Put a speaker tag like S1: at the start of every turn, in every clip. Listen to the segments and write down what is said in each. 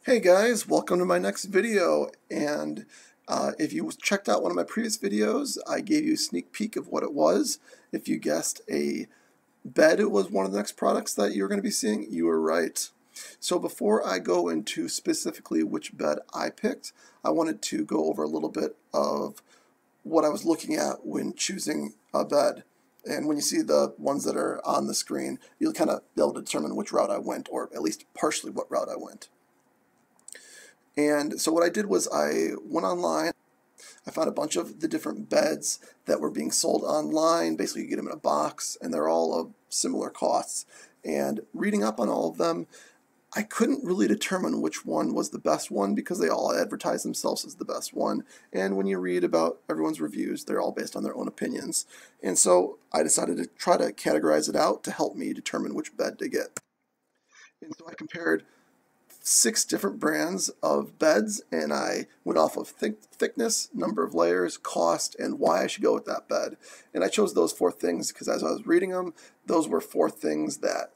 S1: Hey guys, welcome to my next video. And if you checked out one of my previous videos, I gave you a sneak peek of what it was. If you guessed a bed it was one of the next products that you were going to be seeing, you were right. So before I go into specifically which bed I picked, I wanted to go over a little bit of what I was looking at when choosing a bed. And when you see the ones that are on the screen, you'll kind of be able to determine which route I went, or at least partially what route I went. And so what I did was I went online. I found a bunch of the different beds that were being sold online. Basically, you get them in a box, and they're all of similar costs. And reading up on all of them, I couldn't really determine which one was the best one because they all advertise themselves as the best one. And when you read about everyone's reviews, they're all based on their own opinions. And so I decided to try to categorize it out to help me determine which bed to get. And so I compared 6 different brands of beds, and I went off of thickness, number of layers, cost, and why I should go with that bed. And I chose those 4 things because as I was reading them, those were 4 things that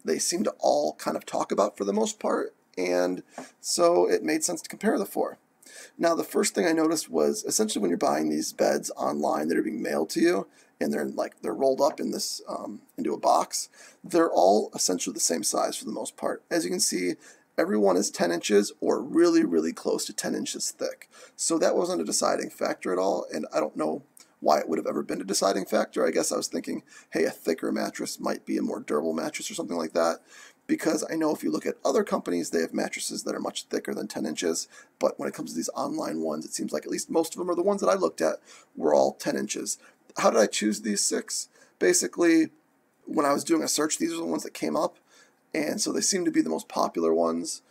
S1: they seem to all kind of talk about for the most part, and so it made sense to compare the 4. Now, the first thing I noticed was essentially when you're buying these beds online that are being mailed to you, and they're rolled up in this into a box, they're all essentially the same size for the most part. As you can see, everyone is 10 inches or really, really close to 10 inches thick. So that wasn't a deciding factor at all, and I don't know why it would have ever been a deciding factor. I guess I was thinking, hey, a thicker mattress might be a more durable mattress or something like that, because I know if you look at other companies, they have mattresses that are much thicker than 10 inches, but when it comes to these online ones, it seems like at least most of them, or the ones that I looked at, were all 10 inches. How did I choose these 6? Basically, when I was doing a search, these are the ones that came up, and so they seem to be the most popular ones,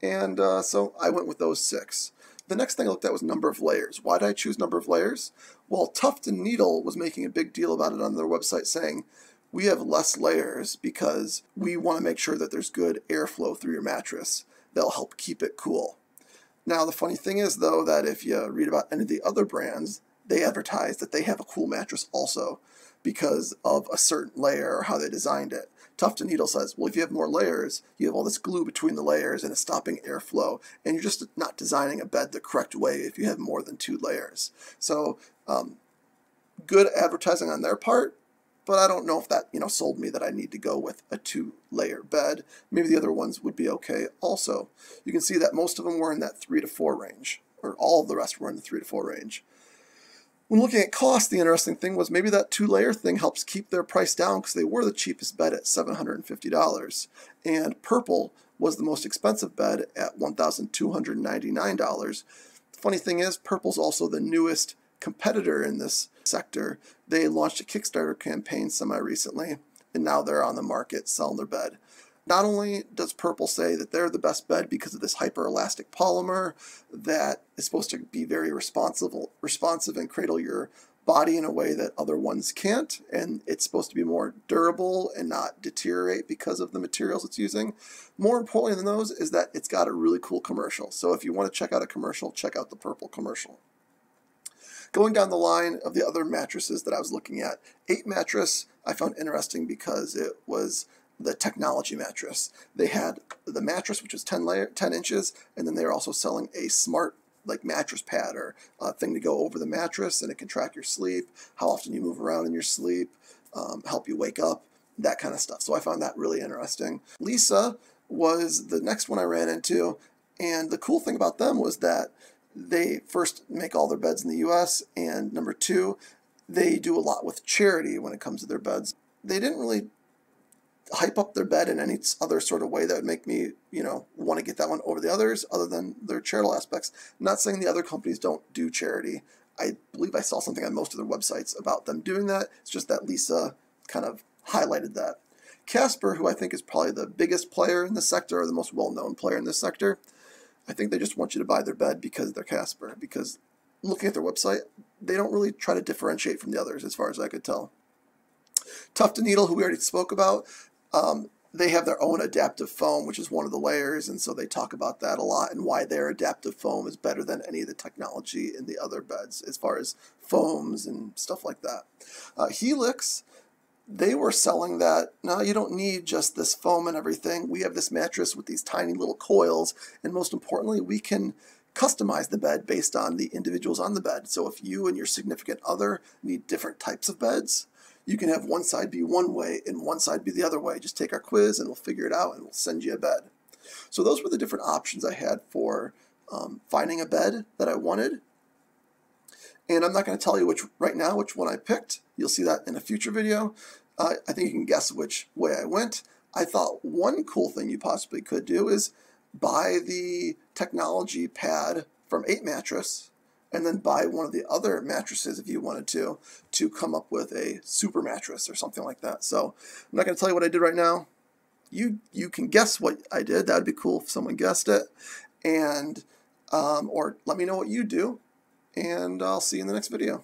S1: and so I went with those 6. The next thing I looked at was number of layers. Why did I choose number of layers? Well, Tuft and Needle was making a big deal about it on their website, saying, we have less layers because we want to make sure that there's good airflow through your mattress. That'll help keep it cool. Now, the funny thing is, though, that if you read about any of the other brands, they advertise that they have a cool mattress also because of a certain layer or how they designed it. Tuft and Needle says, well, if you have more layers, you have all this glue between the layers and it's stopping airflow, and you're just not designing a bed the correct way if you have more than 2 layers. So, good advertising on their part, but I don't know if that, sold me that I need to go with a 2-layer bed. Maybe the other ones would be okay also. You can see that most of them were in that 3 to 4 range, or all of the rest were in the 3 to 4 range. When looking at cost, the interesting thing was maybe that 2-layer thing helps keep their price down because they were the cheapest bed at $750. And Purple was the most expensive bed at $1,299. The funny thing is, Purple's also the newest competitor in this sector. They launched a Kickstarter campaign semi-recently, and now they're on the market selling their bed. Not only does Purple say that they're the best bed because of this hyper-elastic polymer that is supposed to be very responsive and cradle your body in a way that other ones can't, and it's supposed to be more durable and not deteriorate because of the materials it's using. More importantly than those is that it's got a really cool commercial. So if you want to check out a commercial, check out the Purple commercial. Going down the line of the other mattresses that I was looking at, 8 mattress I found interesting because it was the technology mattress. They had the mattress, which was 10 inches, and then they were also selling a smart mattress pad or thing to go over the mattress, and it can track your sleep, how often you move around in your sleep, help you wake up, that kind of stuff. So I found that really interesting. Leesa was the next one I ran into, and the cool thing about them was that they first make all their beds in the US, and number 2, they do a lot with charity when it comes to their beds. They didn't really hype up their bed in any other sort of way that would make me, want to get that one over the others, other than their charitable aspects. I'm not saying the other companies don't do charity. I believe I saw something on most of their websites about them doing that. It's just that Leesa kind of highlighted that. Casper, who I think is probably the biggest player in this sector, or the most well-known player in this sector, I think they just want you to buy their bed because they're Casper, because looking at their website, they don't really try to differentiate from the others as far as I could tell. Tuft and Needle, who we already spoke about, they have their own adaptive foam, which is one of the layers, and so they talk about that a lot and why their adaptive foam is better than any of the technology in the other beds as far as foams and stuff like that. Helix, they were selling that, no, you don't need just this foam and everything. We have this mattress with these tiny little coils, and most importantly, we can customize the bed based on the individuals on the bed. So if you and your significant other need different types of beds, you can have one side be one way and one side be the other way. Just take our quiz and we'll figure it out and we'll send you a bed. So those were the different options I had for finding a bed that I wanted. And I'm not going to tell you right now which one I picked. You'll see that in a future video. I think you can guess which way I went. I thought one cool thing you possibly could do is buy the technology pad from 8 Mattress and then buy one of the other mattresses if you wanted to come up with a super mattress or something like that. So I'm not going to tell you what I did right now. You can guess what I did. That would be cool if someone guessed it. And or let me know what you do. And I'll see you in the next video.